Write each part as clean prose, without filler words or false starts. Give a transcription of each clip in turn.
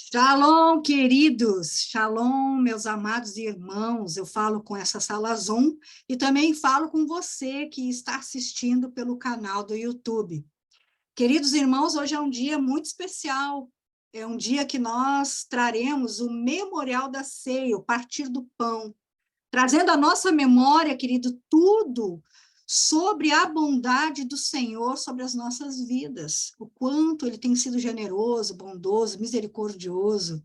Shalom, queridos, shalom, meus amados irmãos. Eu falo com essa sala Zoom e também falo com você que está assistindo pelo canal do YouTube. Queridos irmãos, hoje é um dia muito especial. É um dia que nós traremos o memorial da ceia, o partir do pão, trazendo à nossa memória, querido, tudo sobre a bondade do Senhor sobre as nossas vidas, o quanto Ele tem sido generoso, bondoso, misericordioso,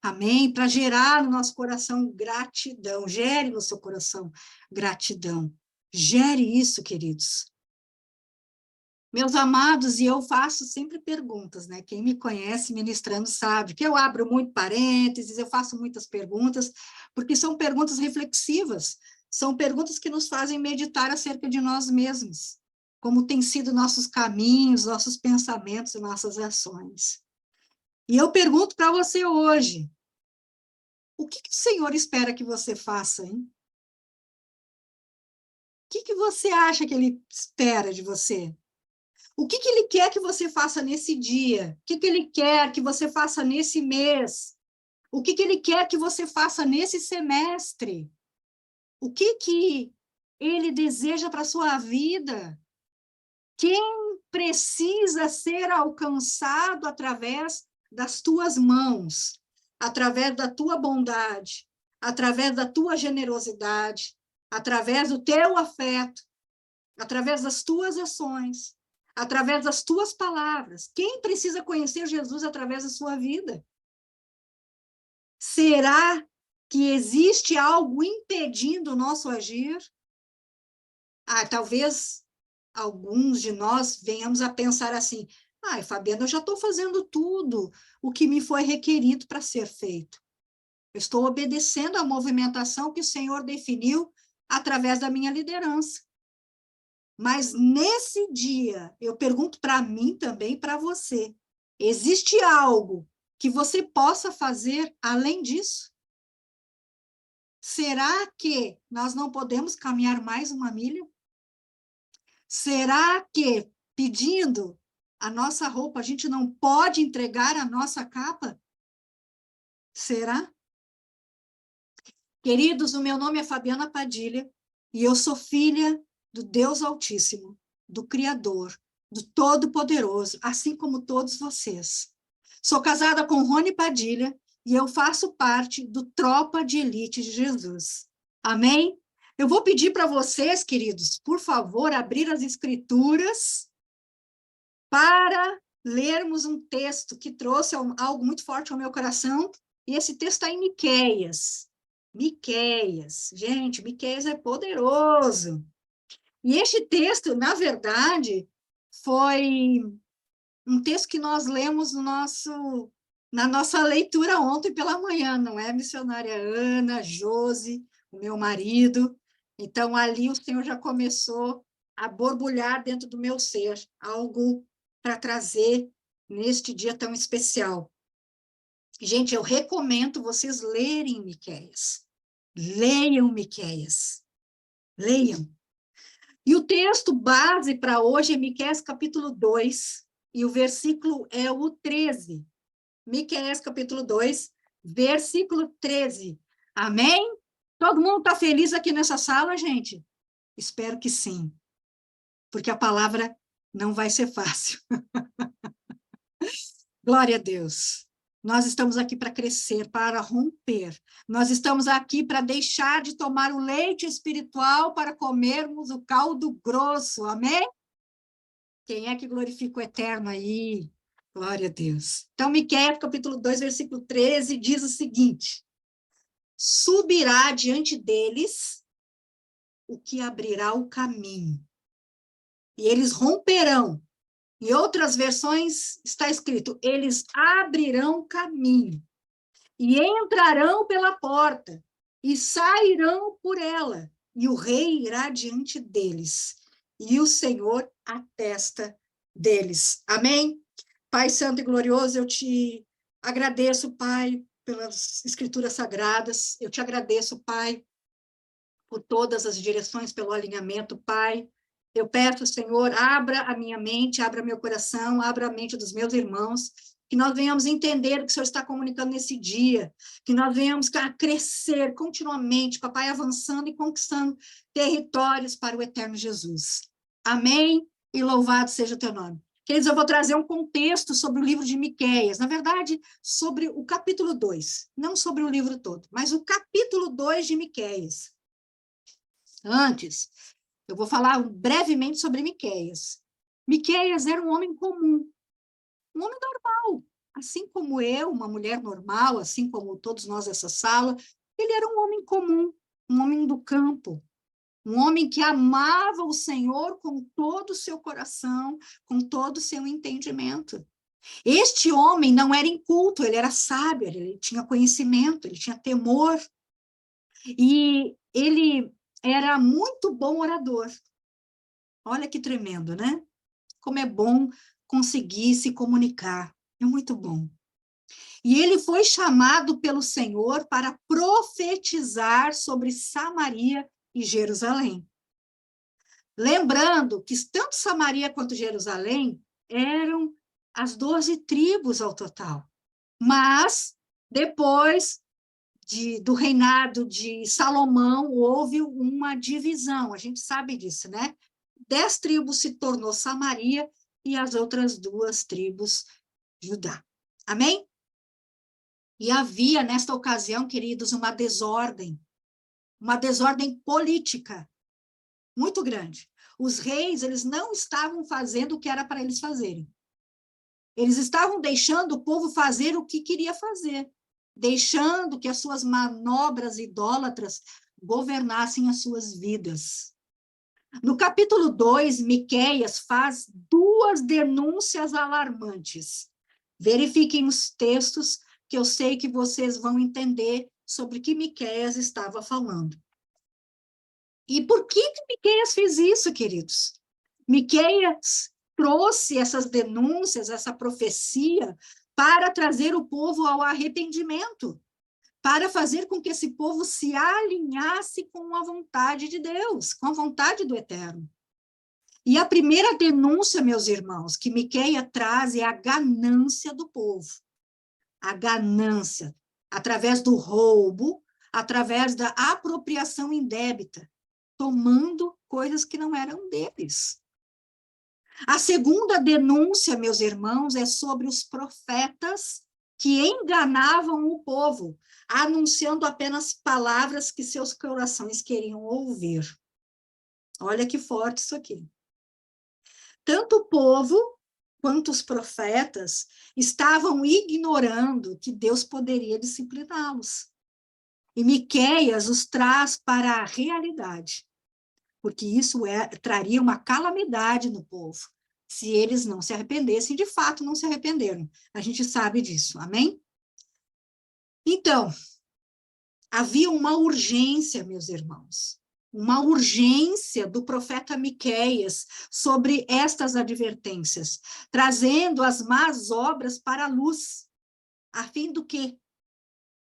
amém? Para gerar no nosso coração gratidão, gere no seu coração gratidão, gere isso, queridos. Meus amados, e eu faço sempre perguntas, né? Quem me conhece ministrando sabe que eu abro muito parênteses, eu faço muitas perguntas, porque são perguntas reflexivas, são perguntas que nos fazem meditar acerca de nós mesmos, como têm sido nossos caminhos, nossos pensamentos e nossas ações. E eu pergunto para você hoje, o que o Senhor espera que você faça, hein? O que você acha que Ele espera de você? O que Ele quer que você faça nesse dia? O que Ele quer que você faça nesse mês? O que Ele quer que você faça nesse semestre? O que Ele deseja para a sua vida? Quem precisa ser alcançado através das tuas mãos, através da tua bondade, através da tua generosidade, através do teu afeto, através das tuas ações, através das tuas palavras? Quem precisa conhecer Jesus através da sua vida? Será que existe algo impedindo o nosso agir? Talvez alguns de nós venhamos a pensar assim: Fabiana, eu já estou fazendo tudo o que me foi requerido para ser feito. Eu estou obedecendo à movimentação que o Senhor definiu através da minha liderança. Mas nesse dia, eu pergunto para mim também, para você, existe algo que você possa fazer além disso? Será que nós não podemos caminhar mais uma milha? Será que, pedindo a nossa roupa, a gente não pode entregar a nossa capa? Será? Queridos, o meu nome é Fabiana Padilha e eu sou filha do Deus Altíssimo, do Criador, do Todo-Poderoso, assim como todos vocês. Sou casada com Rony Padilha e eu faço parte do Tropa de Elite de Jesus. Amém? Eu vou pedir para vocês, queridos, por favor, abrir as escrituras para lermos um texto que trouxe algo muito forte ao meu coração, e esse texto está em Miqueias. Miqueias, gente, Miqueias é poderoso. E este texto, na verdade, foi um texto que nós lemos na nossa leitura ontem pela manhã, não é, missionária Ana, Josi, o meu marido? Então, ali o Senhor já começou a borbulhar dentro do meu ser, algo para trazer neste dia tão especial. Gente, eu recomendo vocês lerem Miqueias. Leiam Miqueias. Leiam. E o texto base para hoje é Miqueias capítulo 2, e o versículo é o 13. Miqueias capítulo 2, versículo 13. Amém? Todo mundo está feliz aqui nessa sala, gente? Espero que sim, porque a palavra não vai ser fácil. Glória a Deus. Nós estamos aqui para crescer, para romper. Nós estamos aqui para deixar de tomar o leite espiritual para comermos o caldo grosso. Amém? Quem é que glorifica o eterno aí? Glória a Deus. Então, Miqueias, capítulo 2, versículo 13, diz o seguinte: subirá diante deles o que abrirá o caminho, e eles romperão. Em outras versões está escrito: eles abrirão caminho, e entrarão pela porta, e sairão por ela, e o rei irá diante deles, e o Senhor à testa deles. Amém? Pai Santo e Glorioso, eu te agradeço, Pai, pelas escrituras sagradas, eu te agradeço, Pai, por todas as direções, pelo alinhamento, Pai. Eu peço, Senhor, abra a minha mente, abra meu coração, abra a mente dos meus irmãos, que nós venhamos entender o que o Senhor está comunicando nesse dia, que nós venhamos a crescer continuamente, papai, avançando e conquistando territórios para o eterno Jesus. Amém? E louvado seja o teu nome. Queridos, eu vou trazer um contexto sobre o livro de Miqueias, na verdade, sobre o capítulo 2, não sobre o livro todo, mas o capítulo 2 de Miqueias. Antes, eu vou falar brevemente sobre Miqueias. Miqueias era um homem comum, um homem normal, assim como eu, uma mulher normal, assim como todos nós nessa sala. Ele era um homem comum, um homem do campo, um homem que amava o Senhor com todo o seu coração, com todo o seu entendimento. Este homem não era inculto, ele era sábio, ele tinha conhecimento, ele tinha temor, e ele era muito bom orador. Olha que tremendo, né? Como é bom conseguir se comunicar, é muito bom. E ele foi chamado pelo Senhor para profetizar sobre Samaria e Jerusalém. Lembrando que tanto Samaria quanto Jerusalém eram as 12 tribos ao total. Mas, depois do reinado de Salomão, houve uma divisão, a gente sabe disso, né? 10 tribos se tornou Samaria e as outras 2 tribos, Judá. Amém? E havia, nesta ocasião, queridos, uma desordem política muito grande. Os reis, eles não estavam fazendo o que era para eles fazerem. Eles estavam deixando o povo fazer o que queria fazer, deixando que as suas manobras idólatras governassem as suas vidas. No capítulo 2, Miqueias faz 2 denúncias alarmantes. Verifiquem os textos, que eu sei que vocês vão entender sobre o que Miqueias estava falando. E por que Miqueias fez isso, queridos? Miqueias trouxe essas denúncias, essa profecia, para trazer o povo ao arrependimento, para fazer com que esse povo se alinhasse com a vontade de Deus, com a vontade do Eterno. E a primeira denúncia, meus irmãos, que Miqueias traz é a ganância do povo. A ganância, através do roubo, através da apropriação indébita, tomando coisas que não eram deles. A segunda denúncia, meus irmãos, é sobre os profetas que enganavam o povo, anunciando apenas palavras que seus corações queriam ouvir. Olha que forte isso aqui. Tanto o povo quanto os profetas estavam ignorando que Deus poderia discipliná-los. E Miqueias os traz para a realidade, porque isso traria uma calamidade no povo, se eles não se arrependessem, de fato não se arrependeram. A gente sabe disso, amém? Então, havia uma urgência, meus irmãos, uma urgência do profeta Miqueias sobre estas advertências, trazendo as más obras para a luz, a fim do quê?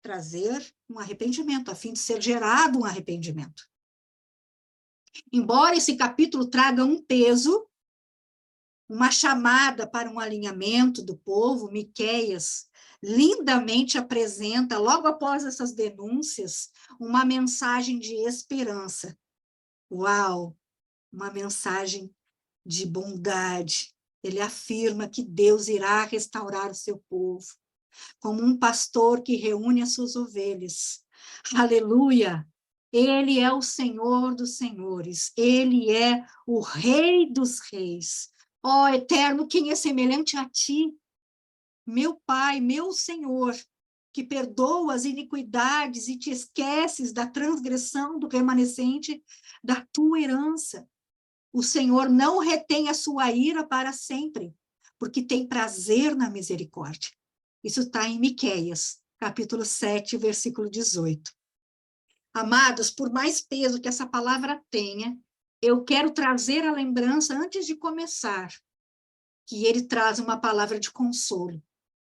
Trazer um arrependimento, a fim de ser gerado um arrependimento. Embora esse capítulo traga um peso, uma chamada para um alinhamento do povo, Miqueias lindamente apresenta, logo após essas denúncias, uma mensagem de esperança. Uau! Uma mensagem de bondade. Ele afirma que Deus irá restaurar o seu povo, como um pastor que reúne as suas ovelhas. Aleluia! Ele é o Senhor dos senhores, ele é o Rei dos reis. Ó Eterno, quem é semelhante a ti? Meu Pai, meu Senhor, que perdoa as iniquidades e te esqueces da transgressão do remanescente da tua herança. O Senhor não retém a sua ira para sempre, porque tem prazer na misericórdia. Isso está em Miqueias, capítulo 7, versículo 18. Amados, por mais peso que essa palavra tenha, eu quero trazer a lembrança, antes de começar, que ele traz uma palavra de consolo,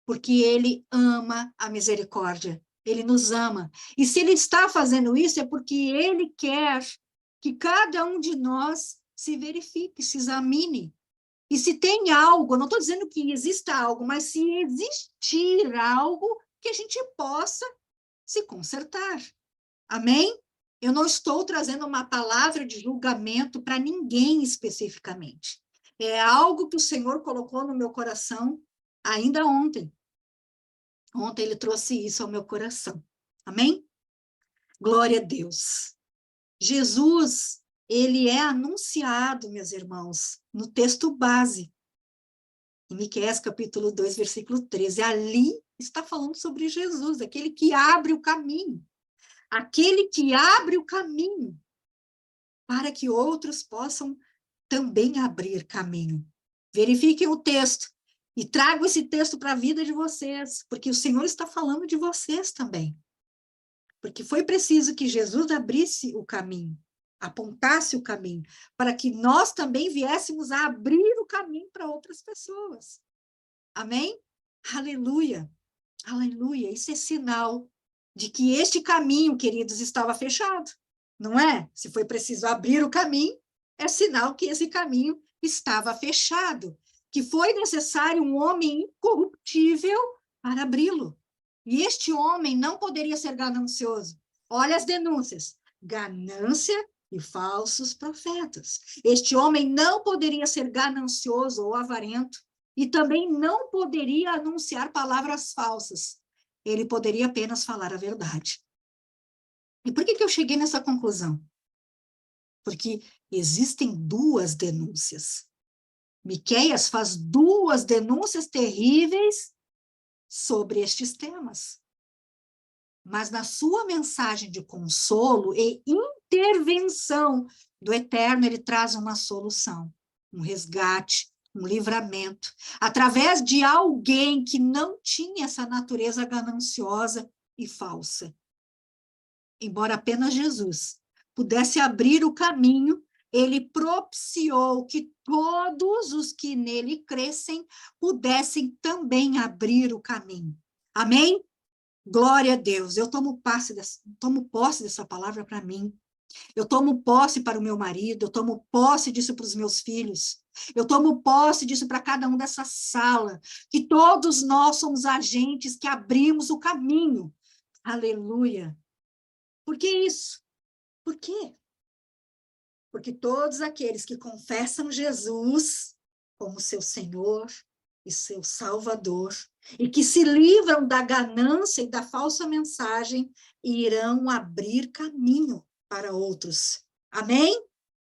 porque ele ama a misericórdia, ele nos ama. E se ele está fazendo isso, é porque ele quer que cada um de nós se verifique, se examine, E se tem algo, eu não estou dizendo que exista algo, mas se existir algo, que a gente possa se consertar. Amém? Eu não estou trazendo uma palavra de julgamento para ninguém especificamente. É algo que o Senhor colocou no meu coração ainda ontem. Ontem ele trouxe isso ao meu coração. Amém? Glória a Deus. Jesus, ele é anunciado, meus irmãos, no texto base. Em Miqueias, capítulo 2, versículo 13. Ali está falando sobre Jesus, aquele que abre o caminho. Aquele que abre o caminho para que outros possam também abrir caminho. Verifiquem o texto e trago esse texto para a vida de vocês, porque o Senhor está falando de vocês também. Porque foi preciso que Jesus abrisse o caminho, apontasse o caminho, para que nós também viéssemos a abrir o caminho para outras pessoas. Amém? Aleluia! Aleluia! Isso é sinal de que este caminho, queridos, estava fechado, não é? Se foi preciso abrir o caminho, é sinal que esse caminho estava fechado, que foi necessário um homem incorruptível para abri-lo. E este homem não poderia ser ganancioso. Olha as denúncias: ganância e falsos profetas. Este homem não poderia ser ganancioso ou avarento, e também não poderia anunciar palavras falsas. Ele poderia apenas falar a verdade. E por que eu cheguei nessa conclusão? Porque existem duas denúncias. Miqueias faz duas denúncias terríveis sobre estes temas. Mas na sua mensagem de consolo e intervenção do Eterno, ele traz uma solução, um resgate, um livramento, através de alguém que não tinha essa natureza gananciosa e falsa. Embora apenas Jesus pudesse abrir o caminho, ele propiciou que todos os que nele crescem pudessem também abrir o caminho. Amém? Glória a Deus. Eu tomo posse dessa palavra para mim. Eu tomo posse para o meu marido, eu tomo posse disso para os meus filhos. Eu tomo posse disso para cada um dessa sala, que todos nós somos agentes que abrimos o caminho. Aleluia. Por que isso? Por quê? Porque todos aqueles que confessam Jesus como seu Senhor e seu Salvador, e que se livram da ganância e da falsa mensagem, irão abrir caminho para outros. Amém?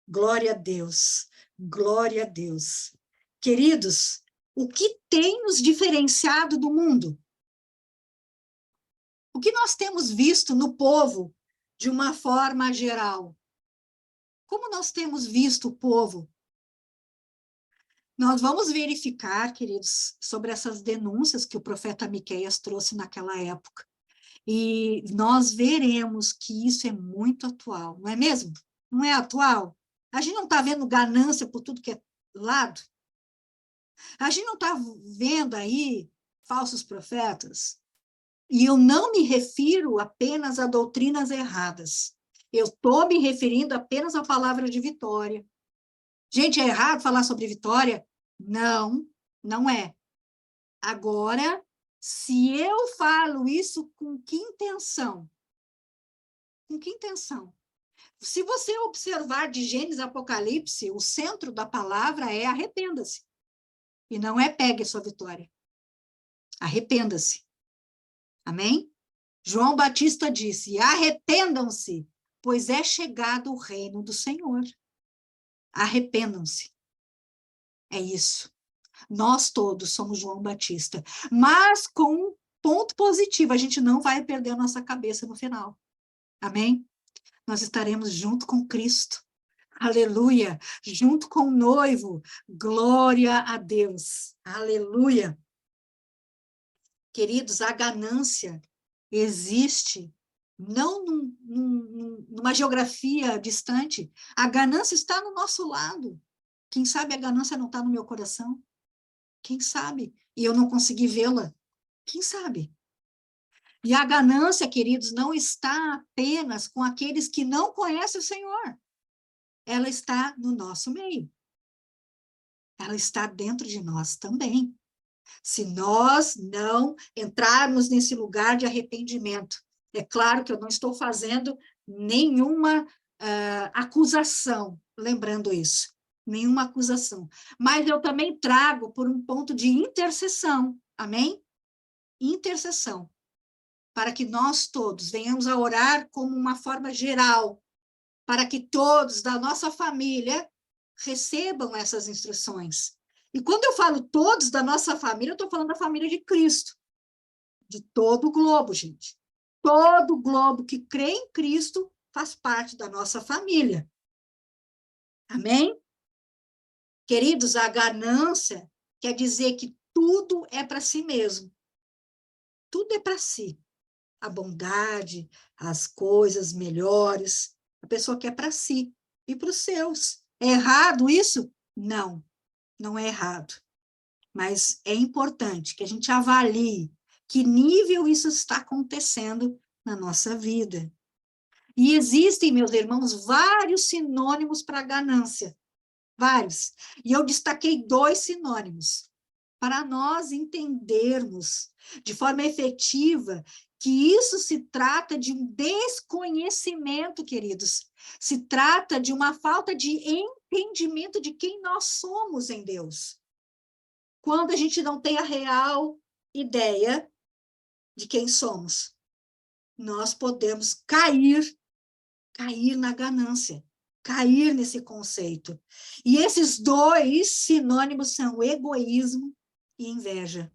Glória a Deus. Glória a Deus. Queridos, o que tem nos diferenciado do mundo? O que nós temos visto no povo de uma forma geral? Como nós temos visto o povo? Nós vamos verificar, queridos, sobre essas denúncias que o profeta Miqueias trouxe naquela época. E nós veremos que isso é muito atual, não é mesmo? Não é atual? A gente não está vendo ganância por tudo que é lado? A gente não está vendo aí falsos profetas? E eu não me refiro apenas a doutrinas erradas. Eu estou me referindo apenas à palavra de vitória. Gente, é errado falar sobre vitória? Não, não é. Agora, se eu falo isso, com que intenção? Com que intenção? Se você observar de Gênesis a Apocalipse, o centro da palavra é arrependa-se. E não é pegue a sua vitória. Arrependa-se. Amém? João Batista disse: arrependam-se, pois é chegado o reino do Senhor. Arrependam-se. É isso. Nós todos somos João Batista. Mas com um ponto positivo, a gente não vai perder a nossa cabeça no final. Amém? Nós estaremos junto com Cristo. Aleluia! Junto com o noivo. Glória a Deus. Aleluia! Queridos, a ganância existe não numa geografia distante. A ganância está no nosso lado. Quem sabe a ganância não está no meu coração? Quem sabe? E eu não consegui vê-la? Quem sabe? E a ganância, queridos, não está apenas com aqueles que não conhecem o Senhor. Ela está no nosso meio. ela está dentro de nós também. Se nós não entrarmos nesse lugar de arrependimento, é claro que eu não estou fazendo nenhuma acusação, lembrando isso, nenhuma acusação, mas eu também trago por um ponto de intercessão, amém? Intercessão, para que nós todos venhamos a orar como uma forma geral, para que todos da nossa família recebam essas instruções. E quando eu falo todos da nossa família, eu estou falando da família de Cristo, de todo o globo, gente. Todo o globo que crê em Cristo faz parte da nossa família. Amém? Queridos, a ganância quer dizer que tudo é para si mesmo. Tudo é para si. A bondade, as coisas melhores, a pessoa quer para si e para os seus. É errado isso? Não, não é errado. Mas é importante que a gente avalie que nível isso está acontecendo na nossa vida. E existem, meus irmãos, vários sinônimos para ganância. Vários. E eu destaquei 2 sinônimos, para nós entendermos de forma efetiva que isso se trata de um desconhecimento, queridos. Se trata de uma falta de entendimento de quem nós somos em Deus. Quando a gente não tem a real ideia de quem somos, nós podemos cair na ganância, cair nesse conceito. E esses 2 sinônimos são egoísmo e inveja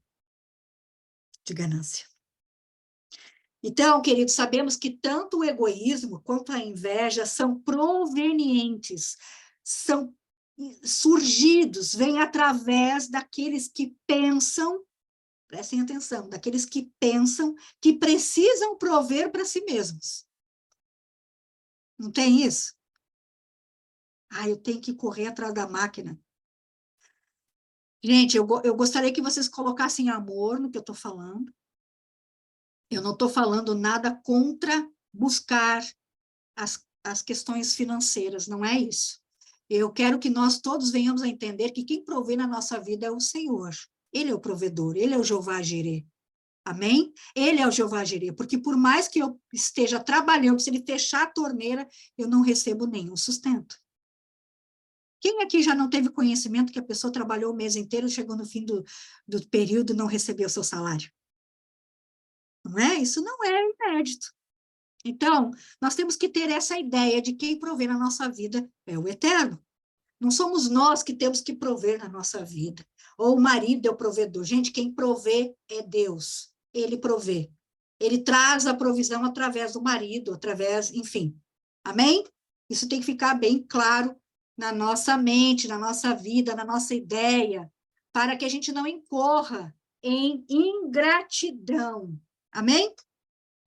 de ganância. Então, queridos, sabemos que tanto o egoísmo quanto a inveja são provenientes, são surgidos, vêm através daqueles que pensam, prestem atenção, daqueles que pensam que precisam prover para si mesmos. Não tem isso? Eu tenho que correr atrás da máquina. Gente, eu gostaria que vocês colocassem amor no que eu estou falando. Eu não estou falando nada contra buscar as questões financeiras, não é isso. Eu quero que nós todos venhamos a entender que quem provê na nossa vida é o Senhor. Ele é o provedor, ele é o Jeová Jireh. Amém? Ele é o Jeová Jireh, porque por mais que eu esteja trabalhando, se ele fechar a torneira, eu não recebo nenhum sustento. Quem aqui já não teve conhecimento que a pessoa trabalhou o mês inteiro, chegou no fim do período e não recebeu o seu salário? Não é? Isso não é inédito. Então, nós temos que ter essa ideia de quem provê na nossa vida é o Eterno. Não somos nós que temos que prover na nossa vida. Ou o marido é o provedor. Gente, quem provê é Deus. Ele provê. Ele traz a provisão através do marido, enfim. Amém? Isso tem que ficar bem claro na nossa mente, na nossa vida, na nossa ideia, para que a gente não incorra em ingratidão. Amém?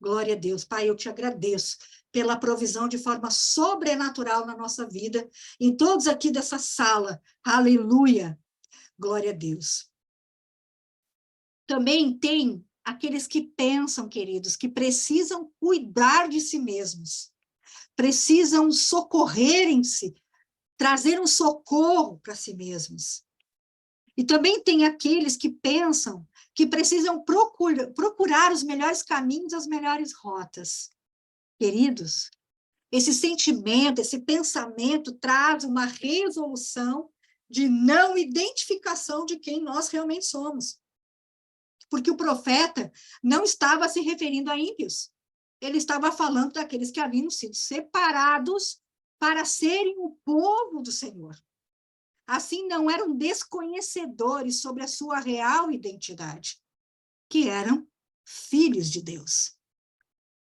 Glória a Deus. Pai, eu te agradeço pela provisão de forma sobrenatural na nossa vida, em todos aqui dessa sala. Aleluia. Glória a Deus. Também tem aqueles que pensam, queridos, que precisam cuidar de si mesmos, precisam socorrerem-se, trazer um socorro para si mesmos. E também tem aqueles que pensam que precisam procurar os melhores caminhos, as melhores rotas. Queridos, esse sentimento, esse pensamento traz uma resolução de não identificação de quem nós realmente somos. Porque o profeta não estava se referindo a ímpios. Ele estava falando daqueles que haviam sido separados para serem o povo do Senhor. Assim, não eram desconhecedores sobre a sua real identidade, que eram filhos de Deus.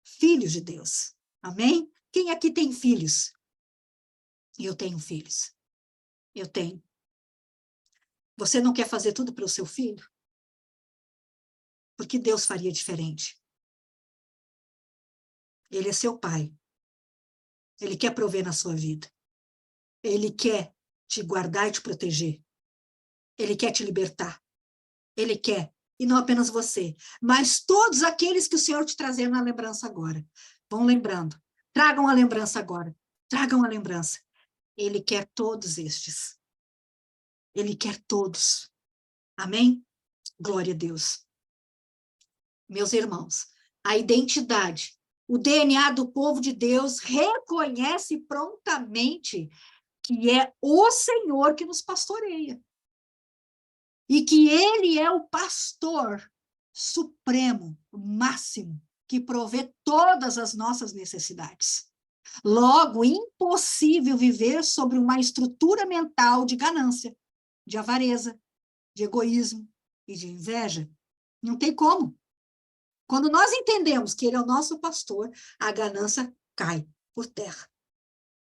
Filhos de Deus. Amém? Quem aqui tem filhos? Eu tenho filhos. Eu tenho. Você não quer fazer tudo para o seu filho? Porque Deus faria diferente. Ele é seu pai. Ele quer prover na sua vida. Ele quer te guardar e te proteger. Ele quer te libertar. Ele quer. E não apenas você, mas todos aqueles que o Senhor te trazer na lembrança agora. Vão lembrando. Tragam a lembrança agora. Tragam a lembrança. Ele quer todos estes. Ele quer todos. Amém? Glória a Deus. Meus irmãos, a identidade, o DNA do povo de Deus reconhece prontamente que é o Senhor que nos pastoreia. E que ele é o pastor supremo, máximo, que provê todas as nossas necessidades. Logo, impossível viver sobre uma estrutura mental de ganância, de avareza, de egoísmo e de inveja. Não tem como. Quando nós entendemos que ele é o nosso pastor, a ganância cai por terra.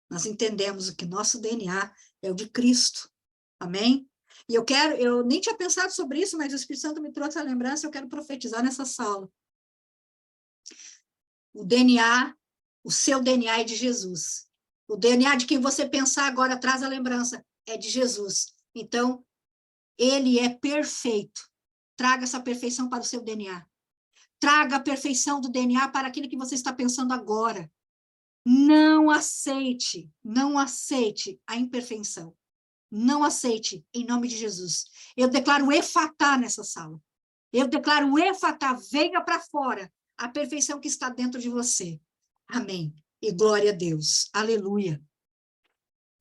Nós entendemos que nosso DNA é o de Cristo. Amém? E eu nem tinha pensado sobre isso, mas o Espírito Santo me trouxe a lembrança, eu quero profetizar nessa sala. O DNA, o seu DNA é de Jesus. O DNA de quem você pensar agora traz a lembrança, é de Jesus. Então, ele é perfeito. Traga essa perfeição para o seu DNA. Traga a perfeição do DNA para aquilo que você está pensando agora. Não aceite a imperfeição. Não aceite, em nome de Jesus. Eu declaro efatá nessa sala. Eu declaro efatá, venha para fora a perfeição que está dentro de você. Amém. E glória a Deus. Aleluia.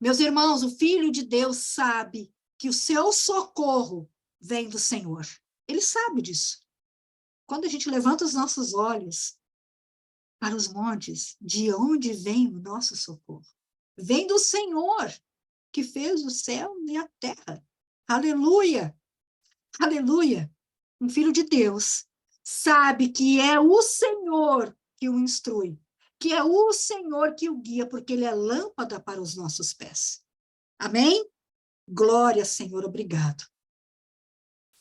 Meus irmãos, o Filho de Deus sabe que o seu socorro vem do Senhor. Ele sabe disso. Quando a gente levanta os nossos olhos para os montes, de onde vem o nosso socorro? Vem do Senhor, que fez o céu e a terra. Aleluia! Aleluia! Um filho de Deus sabe que é o Senhor que o instrui, que é o Senhor que o guia, porque ele é lâmpada para os nossos pés. Amém? Glória, Senhor, obrigado.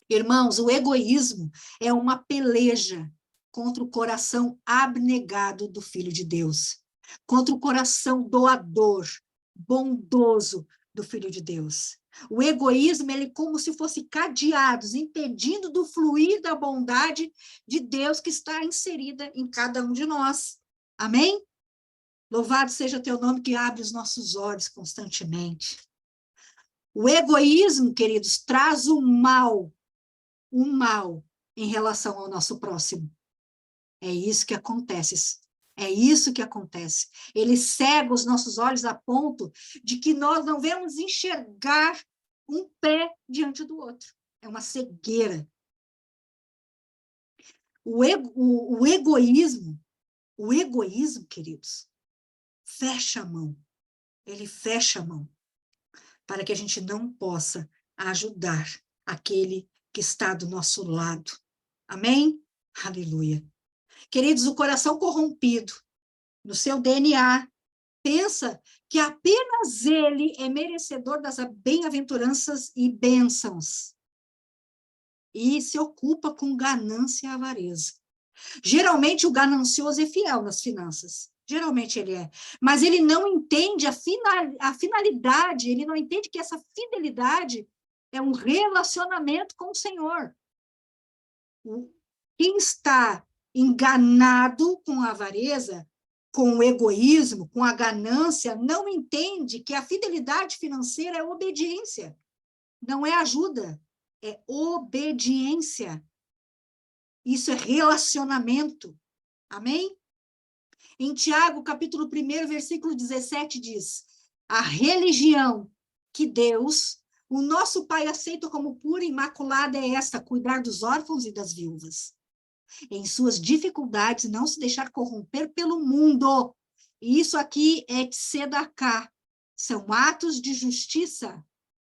Irmãos, o egoísmo é uma peleja contra o coração abnegado do Filho de Deus, contra o coração doador, bondoso do Filho de Deus. O egoísmo, ele é como se fosse cadeados, impedindo do fluir da bondade de Deus que está inserida em cada um de nós. Amém? Louvado seja teu nome que abre os nossos olhos constantemente. O egoísmo, queridos, traz o mal em relação ao nosso próximo. É isso que acontece. É isso que acontece. Ele cega os nossos olhos a ponto de que nós não vemos enxergar um pé diante do outro. É uma cegueira. O egoísmo, queridos, fecha a mão. Ele fecha a mão para que a gente não possa ajudar aquele que está do nosso lado. Amém? Aleluia. Queridos, o coração corrompido, no seu DNA, pensa que apenas ele é merecedor das bem-aventuranças e bênçãos. E se ocupa com ganância e avareza. Geralmente, o ganancioso é fiel nas finanças. Geralmente ele é. Mas ele não entende a finalidade, ele não entende que essa fidelidade é um relacionamento com o Senhor. Quem está enganado com a avareza, com o egoísmo, com a ganância, não entende que a fidelidade financeira é obediência. Não é ajuda, é obediência. Isso é relacionamento. Amém? Em Tiago, capítulo 1, versículo 17, diz: a religião que Deus, o nosso Pai, aceita como pura e imaculada é esta, cuidar dos órfãos e das viúvas. Em suas dificuldades, não se deixar corromper pelo mundo. E isso aqui é tzedakah. São atos de justiça.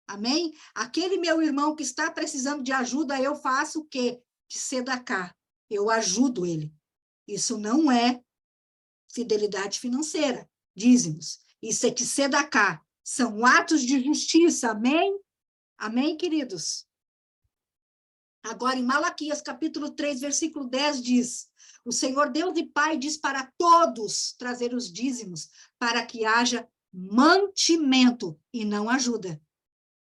Amém? Aquele meu irmão que está precisando de ajuda, eu faço o quê? Tzedakah. Eu ajudo ele. Isso não é fidelidade financeira, dízimos. Isso é tzedakah. São atos de justiça. Amém? Amém, queridos? Agora, em Malaquias, capítulo 3, versículo 10, diz: o Senhor Deus e Pai diz para todos trazer os dízimos, para que haja mantimento e não ajuda.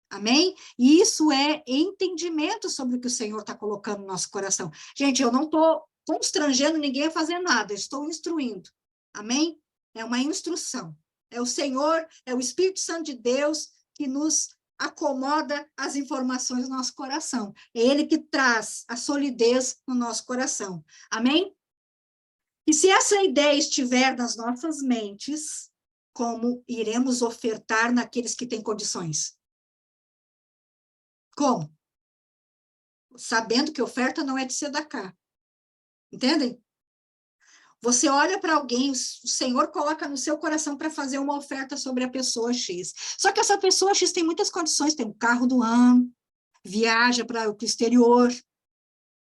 Amém? E isso é entendimento sobre o que o Senhor está colocando no nosso coração. Gente, eu não estou constrangendo ninguém a fazer nada, eu estou instruindo. Amém? É uma instrução. É o Senhor, é o Espírito Santo de Deus que nos acomoda as informações no nosso coração. É ele que traz a solidez no nosso coração. Amém? E se essa ideia estiver nas nossas mentes, como iremos ofertar naqueles que têm condições? Como? Sabendo que oferta não é de sedacá. Entendem? Você olha para alguém, o Senhor coloca no seu coração para fazer uma oferta sobre a pessoa X. Só que essa pessoa X tem muitas condições, tem um carro do ano, viaja para o exterior.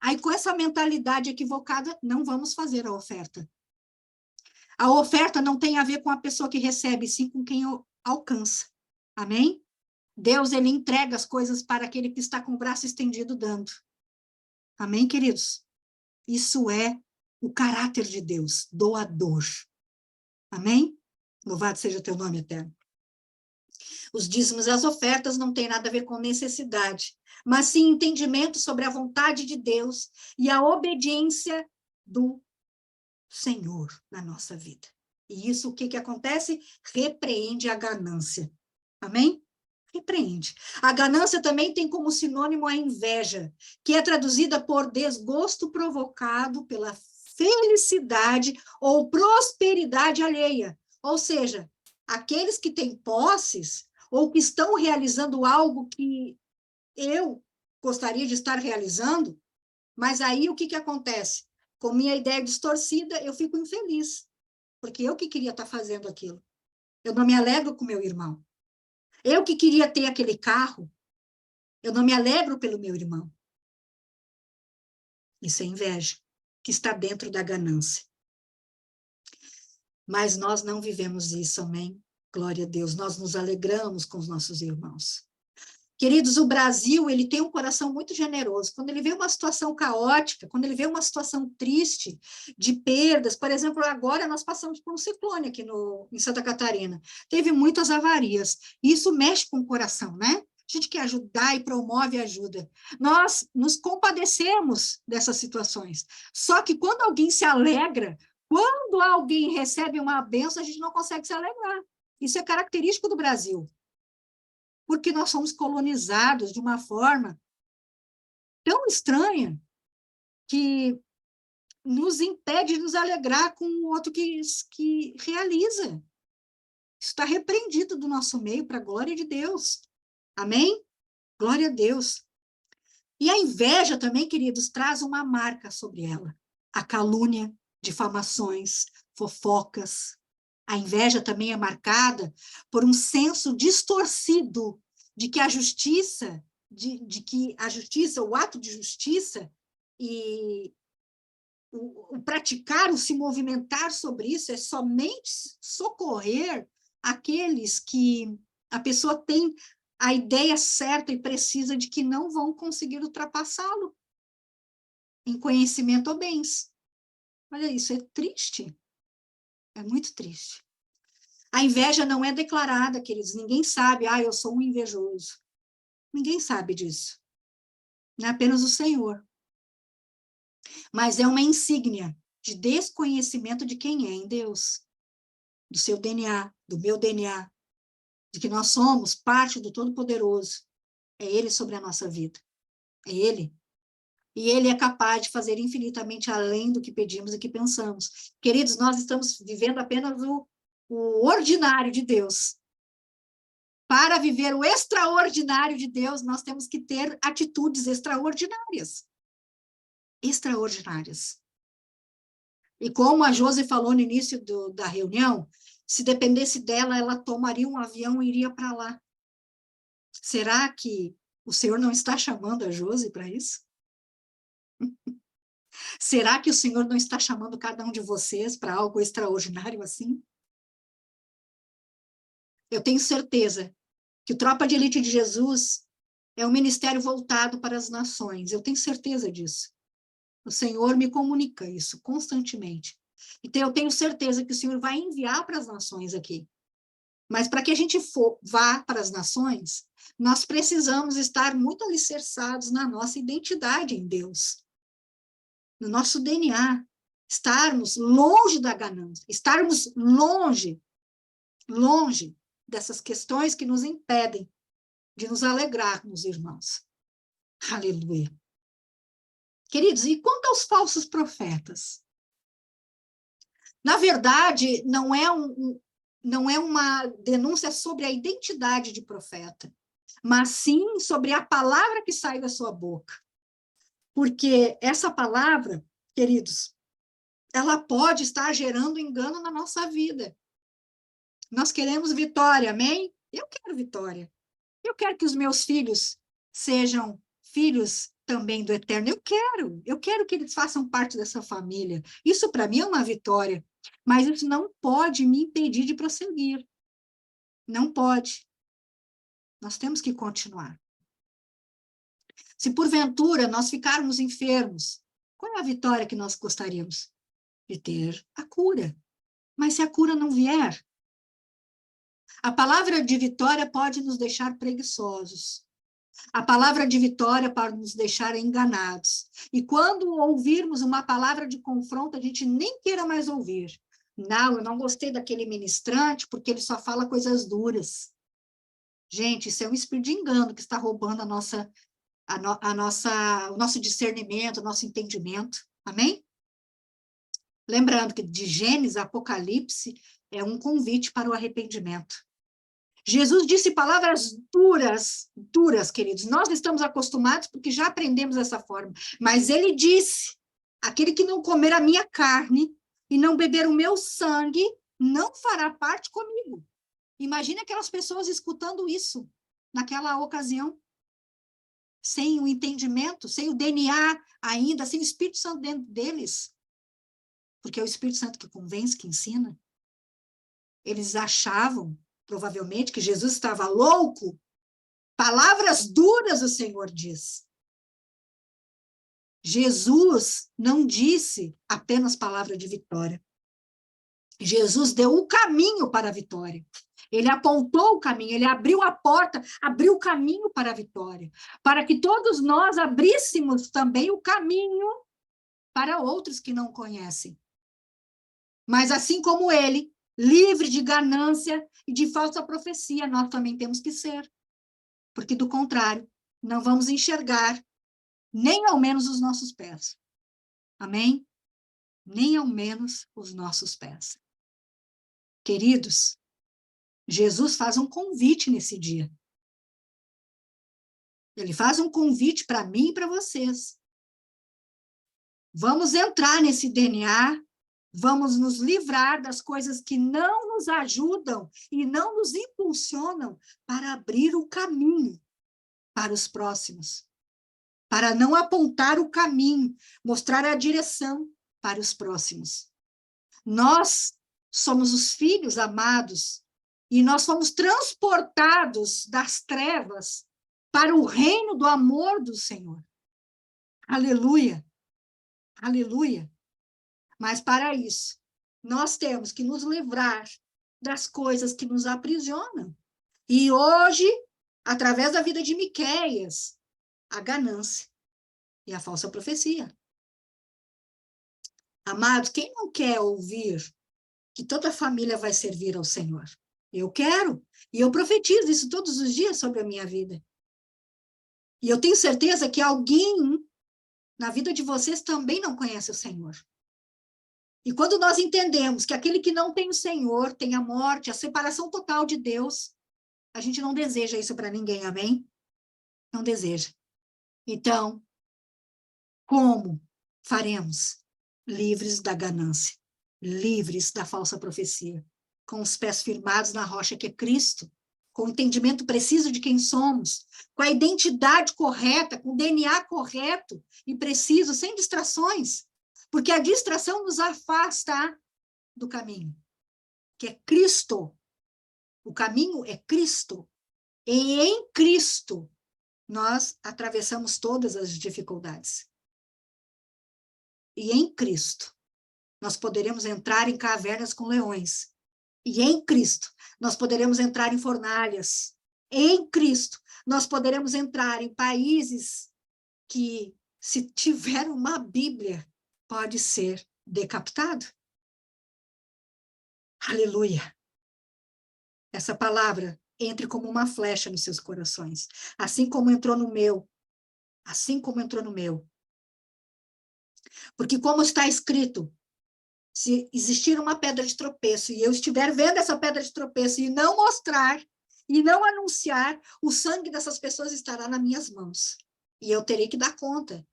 Aí, com essa mentalidade equivocada, não vamos fazer a oferta. A oferta não tem a ver com a pessoa que recebe, sim com quem alcança. Amém? Deus, ele entrega as coisas para aquele que está com o braço estendido dando. Amém, queridos? Isso é o caráter de Deus, doador. Amém? Louvado seja teu nome eterno. Os dízimos e as ofertas não têm nada a ver com necessidade, mas sim entendimento sobre a vontade de Deus e a obediência do Senhor na nossa vida. E isso, o que acontece? Repreende a ganância. Amém? Repreende. A ganância também tem como sinônimo a inveja, que é traduzida por desgosto provocado pela felicidade ou prosperidade alheia. Ou seja, aqueles que têm posses ou que estão realizando algo que eu gostaria de estar realizando, mas aí o que acontece? Com minha ideia distorcida, eu fico infeliz, porque eu que queria estar fazendo aquilo. Eu não me alegro com meu irmão. Eu que queria ter aquele carro, eu não me alegro pelo meu irmão. Isso é inveja, que está dentro da ganância. Mas nós não vivemos isso, amém? Glória a Deus, nós nos alegramos com os nossos irmãos. Queridos, o Brasil, ele tem um coração muito generoso. Quando ele vê uma situação caótica, quando ele vê uma situação triste, de perdas, por exemplo, agora nós passamos por um ciclone aqui em Santa Catarina. Teve muitas avarias. E isso mexe com o coração, né? A gente quer ajudar e promove ajuda. Nós nos compadecemos dessas situações. Só que quando alguém se alegra, quando alguém recebe uma bênção, a gente não consegue se alegrar. Isso é característico do Brasil. Porque nós somos colonizados de uma forma tão estranha que nos impede de nos alegrar com o outro que realiza. Isso está repreendido do nosso meio para a glória de Deus. Amém? Glória a Deus. E a inveja também, queridos, traz uma marca sobre ela. A calúnia, difamações, fofocas. A inveja também é marcada por um senso distorcido de que a justiça, o ato de justiça e o praticar, o se movimentar sobre isso é somente socorrer aqueles que a pessoa tem a ideia certa e precisa de que não vão conseguir ultrapassá-lo em conhecimento ou bens. Olha, isso é triste. É muito triste. A inveja não é declarada, queridos. Ninguém sabe, eu sou um invejoso. Ninguém sabe disso. Não é apenas o Senhor. Mas é uma insígnia de desconhecimento de quem é em Deus. Do seu DNA, do meu DNA. De que nós somos parte do Todo-Poderoso. É Ele sobre a nossa vida. É Ele. E Ele é capaz de fazer infinitamente além do que pedimos e que pensamos. Queridos, nós estamos vivendo apenas o ordinário de Deus. Para viver o extraordinário de Deus, nós temos que ter atitudes extraordinárias. Extraordinárias. E como a Josi falou no início da reunião, se dependesse dela, ela tomaria um avião e iria para lá. Será que o Senhor não está chamando a Josi para isso? Será que o Senhor não está chamando cada um de vocês para algo extraordinário assim? Eu tenho certeza que o Tropa de Elite de Jesus é um ministério voltado para as nações. Eu tenho certeza disso. O Senhor me comunica isso constantemente. Então, eu tenho certeza que o Senhor vai enviar para as nações aqui. Mas para que a gente vá para as nações, nós precisamos estar muito alicerçados na nossa identidade em Deus. No nosso DNA. Estarmos longe da ganância. Estarmos longe dessas questões que nos impedem de nos alegrarmos, irmãos. Aleluia. Queridos, e quanto aos falsos profetas? Na verdade, não é uma denúncia sobre a identidade de profeta, mas sim sobre a palavra que sai da sua boca. Porque essa palavra, queridos, ela pode estar gerando engano na nossa vida. Nós queremos vitória, amém? Eu quero vitória. Eu quero que os meus filhos sejam filhos também do Eterno. Eu quero que eles façam parte dessa família. Isso para mim é uma vitória. Mas isso não pode me impedir de prosseguir. Não pode. Nós temos que continuar. Se porventura nós ficarmos enfermos, qual é a vitória que nós gostaríamos? De ter a cura. Mas se a cura não vier, a palavra de vitória pode nos deixar preguiçosos. A palavra de vitória pode nos deixar enganados. E quando ouvirmos uma palavra de confronto, a gente nem queira mais ouvir. Não, eu não gostei daquele ministrante porque ele só fala coisas duras. Gente, isso é um espírito de engano que está roubando o nosso discernimento, o nosso entendimento. Amém? Lembrando que de Gênesis a Apocalipse é um convite para o arrependimento. Jesus disse palavras duras, queridos. Nós estamos acostumados porque já aprendemos dessa forma. Mas ele disse, aquele que não comer a minha carne e não beber o meu sangue, não fará parte comigo. Imagine aquelas pessoas escutando isso naquela ocasião, sem o entendimento, sem o DNA ainda, sem o Espírito Santo dentro deles. Porque é o Espírito Santo que convence, que ensina. Eles achavam, provavelmente, que Jesus estava louco. Palavras duras o Senhor diz. Jesus não disse apenas palavra de vitória. Jesus deu o caminho para a vitória. Ele apontou o caminho, ele abriu a porta, abriu o caminho para a vitória, para que todos nós abríssemos também o caminho para outros que não conhecem. Mas assim como ele, livre de ganância e de falsa profecia, nós também temos que ser. Porque, do contrário, não vamos enxergar nem ao menos os nossos pés. Amém? Nem ao menos os nossos pés. Queridos, Jesus faz um convite nesse dia. Ele faz um convite para mim e para vocês. Vamos entrar nesse DNA, vamos nos livrar das coisas que não nos ajudam e não nos impulsionam para abrir o caminho para os próximos, para não apontar o caminho, mostrar a direção para os próximos. Nós somos os filhos amados e nós fomos transportados das trevas para o reino do amor do Senhor. Aleluia! Aleluia! Mas para isso, nós temos que nos livrar das coisas que nos aprisionam. E hoje, através da vida de Miqueias, a ganância e a falsa profecia. Amados, quem não quer ouvir que toda a família vai servir ao Senhor? Eu quero, e eu profetizo isso todos os dias sobre a minha vida. E eu tenho certeza que alguém na vida de vocês também não conhece o Senhor. E quando nós entendemos que aquele que não tem o Senhor tem a morte, a separação total de Deus, a gente não deseja isso para ninguém, amém? Não deseja. Então, como faremos? Livres da ganância, livres da falsa profecia, com os pés firmados na rocha que é Cristo, com o entendimento preciso de quem somos, com a identidade correta, com o DNA correto e preciso, sem distrações, porque a distração nos afasta do caminho, que é Cristo. O caminho é Cristo. E em Cristo, nós atravessamos todas as dificuldades. E em Cristo, nós poderemos entrar em cavernas com leões. E em Cristo, nós poderemos entrar em fornalhas. Em Cristo, nós poderemos entrar em países que, se tiver uma Bíblia, pode ser decapitado. Aleluia! Essa palavra entre como uma flecha nos seus corações, assim como entrou no meu, assim como entrou no meu. Porque como está escrito, se existir uma pedra de tropeço e eu estiver vendo essa pedra de tropeço e não mostrar, e não anunciar, o sangue dessas pessoas estará nas minhas mãos. E eu terei que dar conta.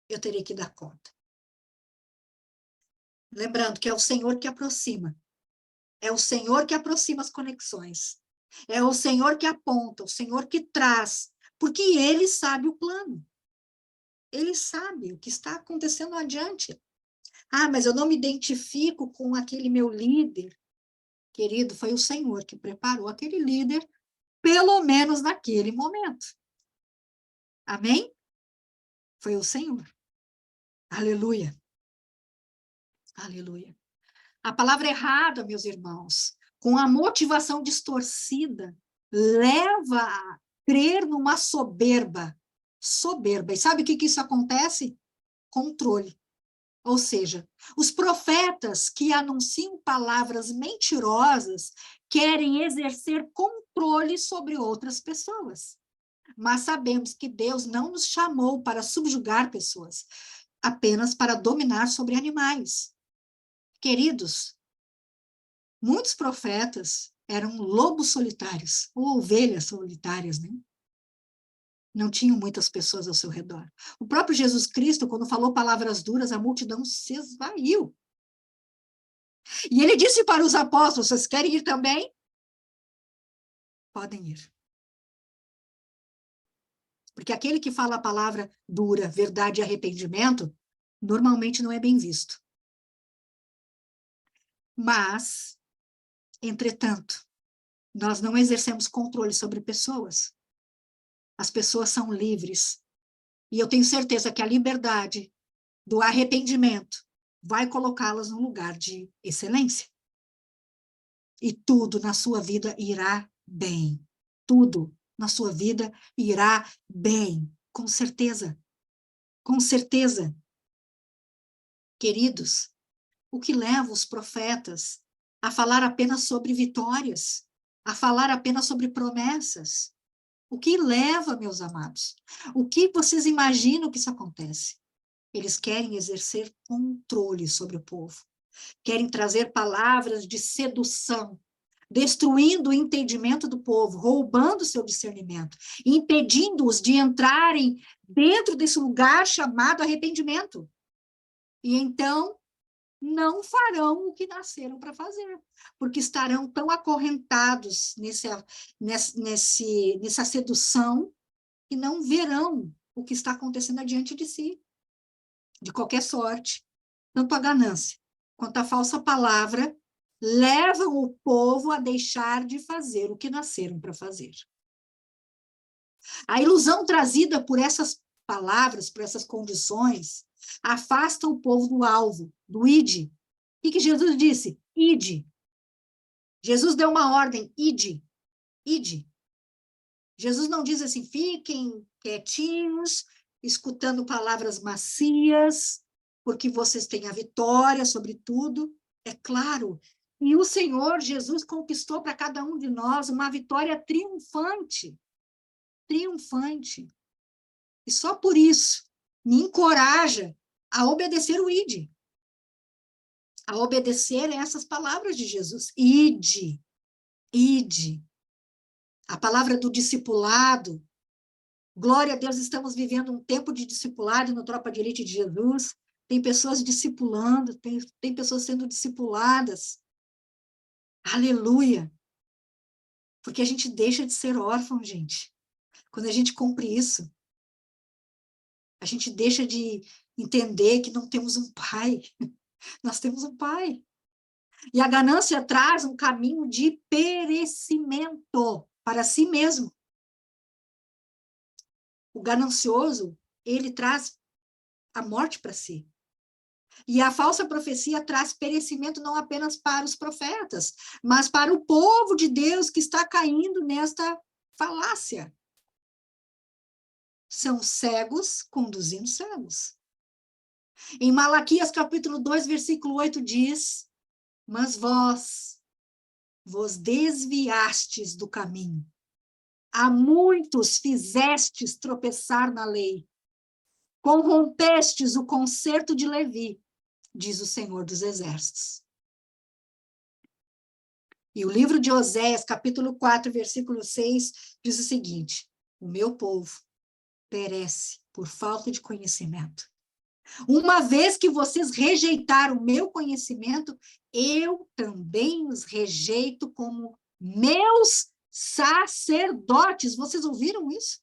Eu terei que dar conta. Lembrando que é o Senhor que aproxima. É o Senhor que aproxima as conexões. É o Senhor que aponta, o Senhor que traz, porque Ele sabe o plano. Ele sabe o que está acontecendo adiante. Ah, mas eu não me identifico com aquele meu líder. Querido, foi o Senhor que preparou aquele líder, pelo menos naquele momento. Amém? Foi o Senhor. Aleluia. Aleluia. A palavra errada, meus irmãos, com a motivação distorcida, leva a crer numa soberba. Soberba. E sabe o que isso acontece? Controle. Ou seja, os profetas que anunciam palavras mentirosas querem exercer controle sobre outras pessoas. Mas sabemos que Deus não nos chamou para subjugar pessoas, apenas para dominar sobre animais. Queridos, muitos profetas eram lobos solitários, ou ovelhas solitárias, né? Não tinham muitas pessoas ao seu redor. O próprio Jesus Cristo, quando falou palavras duras, a multidão se esvaiu. E ele disse para os apóstolos: vocês querem ir também? Podem ir. Porque aquele que fala a palavra dura, verdade e arrependimento, normalmente não é bem visto. Mas, entretanto, nós não exercemos controle sobre pessoas. As pessoas são livres. E eu tenho certeza que a liberdade do arrependimento vai colocá-las num lugar de excelência. E tudo na sua vida irá bem. Tudo na sua vida irá bem. Com certeza. Com certeza. Queridos, o que leva os profetas a falar apenas sobre vitórias, a falar apenas sobre promessas? O que leva, meus amados? O que vocês imaginam que isso acontece? Eles querem exercer controle sobre o povo. Querem trazer palavras de sedução, destruindo o entendimento do povo, roubando seu discernimento, impedindo-os de entrarem dentro desse lugar chamado arrependimento. E então, não farão o que nasceram para fazer, porque estarão tão acorrentados nessa sedução que não verão o que está acontecendo adiante de si, de qualquer sorte. Tanto a ganância quanto a falsa palavra levam o povo a deixar de fazer o que nasceram para fazer. A ilusão trazida por essas palavras, por essas condições, afasta o povo do alvo, do ide. O que Jesus disse? Ide. Jesus deu uma ordem, ide, ide. Jesus não diz assim, fiquem quietinhos, escutando palavras macias, porque vocês têm a vitória sobre tudo. É claro. E o Senhor Jesus conquistou para cada um de nós uma vitória triunfante. Triunfante. E só por isso me encoraja a obedecer o ide. A obedecer essas palavras de Jesus. Ide, ide. A palavra do discipulado. Glória a Deus, estamos vivendo um tempo de discipulado no Tropa de Elite de Jesus. Tem pessoas discipulando, tem pessoas sendo discipuladas. Aleluia. Porque a gente deixa de ser órfão, gente. Quando a gente cumpre isso, a gente deixa de entender que não temos um pai. Nós temos um pai. E a ganância traz um caminho de perecimento para si mesmo. O ganancioso, ele traz a morte para si. E a falsa profecia traz perecimento não apenas para os profetas, mas para o povo de Deus que está caindo nesta falácia. São cegos conduzindo cegos. Em Malaquias capítulo 2, versículo 8 diz: mas vos desviastes do caminho. A muitos fizestes tropeçar na lei. Corrompestes o concerto de Levi, diz o Senhor dos Exércitos. E o livro de Oséias, capítulo 4, versículo 6, diz o seguinte: o meu povo perece por falta de conhecimento. Uma vez que vocês rejeitaram o meu conhecimento, eu também os rejeito como meus sacerdotes. Vocês ouviram isso?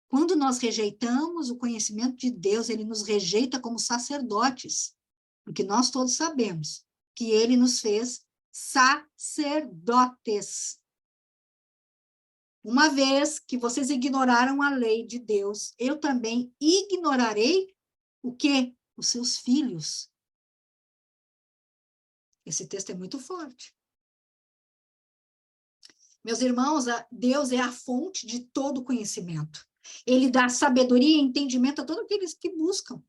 Quando nós rejeitamos o conhecimento de Deus, ele nos rejeita como sacerdotes, porque nós todos sabemos que ele nos fez sacerdotes. Uma vez que vocês ignoraram a lei de Deus, eu também ignorarei o quê? Os seus filhos. Esse texto é muito forte. Meus irmãos, Deus é a fonte de todo conhecimento. Ele dá sabedoria e entendimento a todos aqueles que buscam.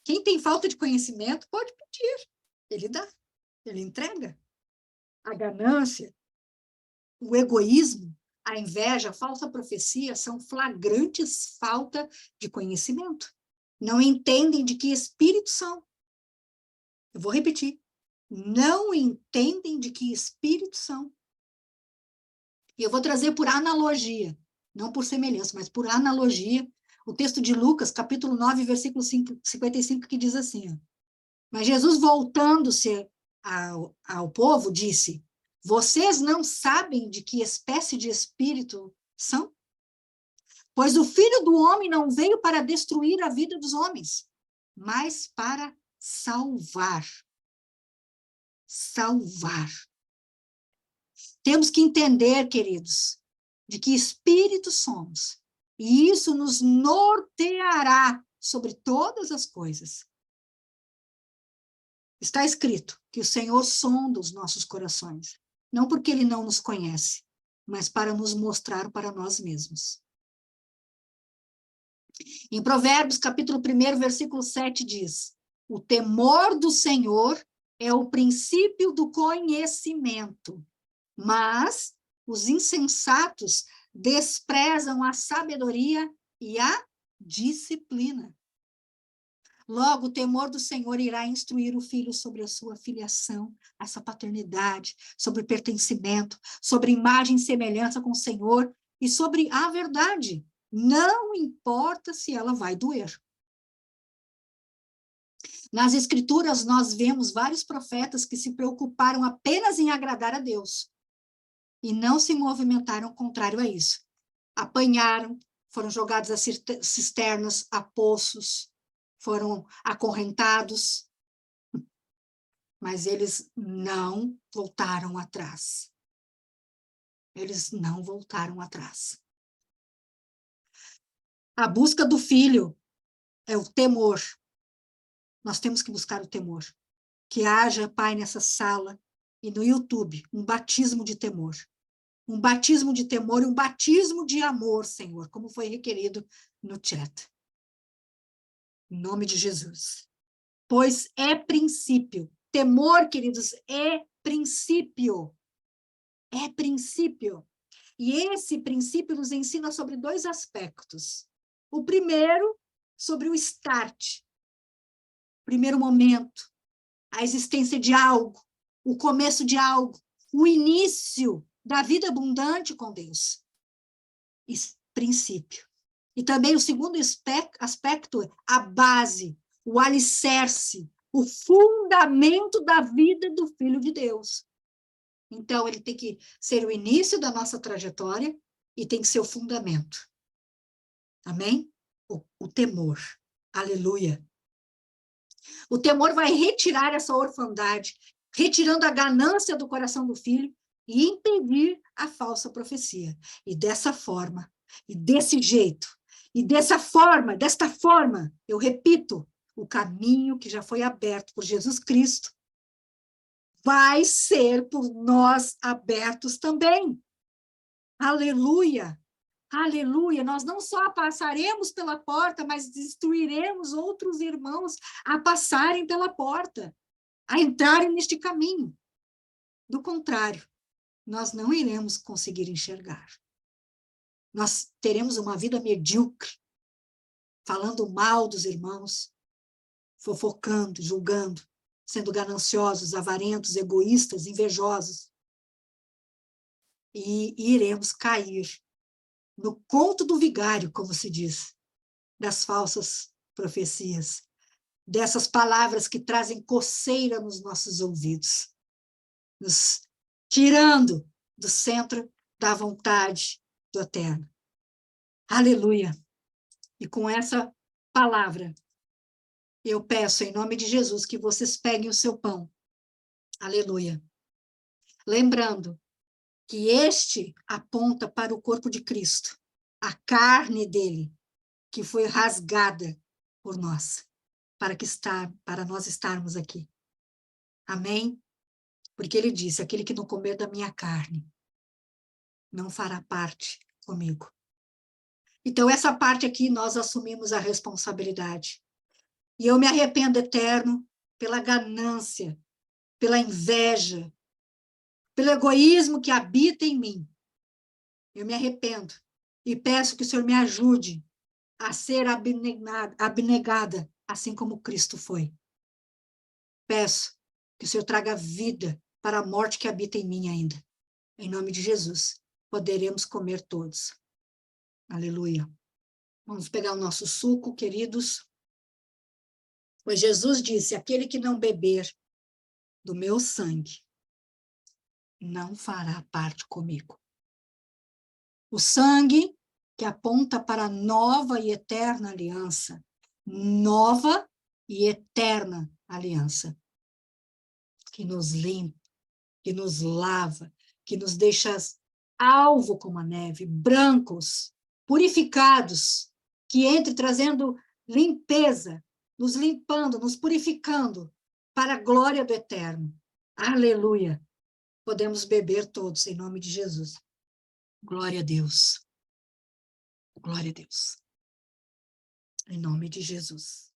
Quem tem falta de conhecimento pode pedir. Ele dá, ele entrega. A ganância, o egoísmo, a inveja, a falsa profecia são flagrantes falta de conhecimento. Não entendem de que espírito são. Eu vou repetir. Não entendem de que espírito são. E eu vou trazer por analogia, não por semelhança, mas por analogia, o texto de Lucas, capítulo 9, versículo 55, que diz assim, ó, mas Jesus, voltando-se ao povo, disse, vocês não sabem de que espécie de espírito são? Pois o Filho do Homem não veio para destruir a vida dos homens, mas para salvar. Salvar. Temos que entender, queridos, de que espírito somos. E isso nos norteará sobre todas as coisas. Está escrito que o Senhor sonda os nossos corações, não porque ele não nos conhece, mas para nos mostrar para nós mesmos. Em Provérbios, capítulo 1, versículo 7, diz, o temor do Senhor é o princípio do conhecimento, mas os insensatos desprezam a sabedoria e a disciplina. Logo, o temor do Senhor irá instruir o filho sobre a sua filiação, essa paternidade, sobre pertencimento, sobre imagem e semelhança com o Senhor e sobre a verdade. Não importa se ela vai doer. Nas Escrituras, nós vemos vários profetas que se preocuparam apenas em agradar a Deus e não se movimentaram contrário a isso. Apanharam, foram jogados a cisternas, a poços, foram acorrentados, mas eles não voltaram atrás. Eles não voltaram atrás. A busca do filho é o temor. Nós temos que buscar o temor. Que haja, Pai, nessa sala e no YouTube, um batismo de temor. Um batismo de temor e um batismo de amor, Senhor, como foi requerido no chat. Em nome de Jesus. Pois é princípio. Temor, queridos, é princípio. É princípio. E esse princípio nos ensina sobre dois aspectos. O primeiro, sobre o start. Primeiro momento. A existência de algo. O começo de algo. O início da vida abundante com Deus. Esse princípio. E também o segundo aspecto, a base, o alicerce, o fundamento da vida do Filho de Deus. Então, ele tem que ser o início da nossa trajetória e tem que ser o fundamento. Amém? O temor. Aleluia. O temor vai retirar essa orfandade, retirando a ganância do coração do filho e impedir a falsa profecia. E dessa forma, e desse jeito, e desta forma, eu repito, o caminho que já foi aberto por Jesus Cristo vai ser por nós abertos também. Aleluia! Aleluia! Nós não só passaremos pela porta, mas instruiremos outros irmãos a passarem pela porta, a entrarem neste caminho. Do contrário, nós não iremos conseguir enxergar. Nós teremos uma vida medíocre, falando mal dos irmãos, fofocando, julgando, sendo gananciosos, avarentos, egoístas, invejosos. E iremos cair no conto do vigário, como se diz, das falsas profecias, dessas palavras que trazem coceira nos nossos ouvidos, nos tirando do centro da vontade do Eterno. Aleluia! E com essa palavra, eu peço, em nome de Jesus, que vocês peguem o seu pão. Aleluia! Lembrando que este aponta para o corpo de Cristo, a carne dele, que foi rasgada por nós, para nós estarmos aqui. Amém? Porque ele disse, aquele que não comer da minha carne, não fará parte comigo. Então, essa parte aqui, nós assumimos a responsabilidade. E eu me arrependo, Eterno, pela ganância, pela inveja, pelo egoísmo que habita em mim. Eu me arrependo e peço que o Senhor me ajude a ser abnegada, assim como Cristo foi. Peço que o Senhor traga vida para a morte que habita em mim ainda. Em nome de Jesus, poderemos comer todos. Aleluia. Vamos pegar o nosso suco, queridos. Pois Jesus disse, aquele que não beber do meu sangue, não fará parte comigo. O sangue que aponta para a nova e eterna aliança. Nova e eterna aliança. Que nos limpa, que nos lava, que nos deixa alvo como a neve, brancos, purificados, que entre trazendo limpeza, nos limpando, nos purificando para a glória do Eterno. Aleluia! Podemos beber todos em nome de Jesus. Glória a Deus. Glória a Deus. Em nome de Jesus.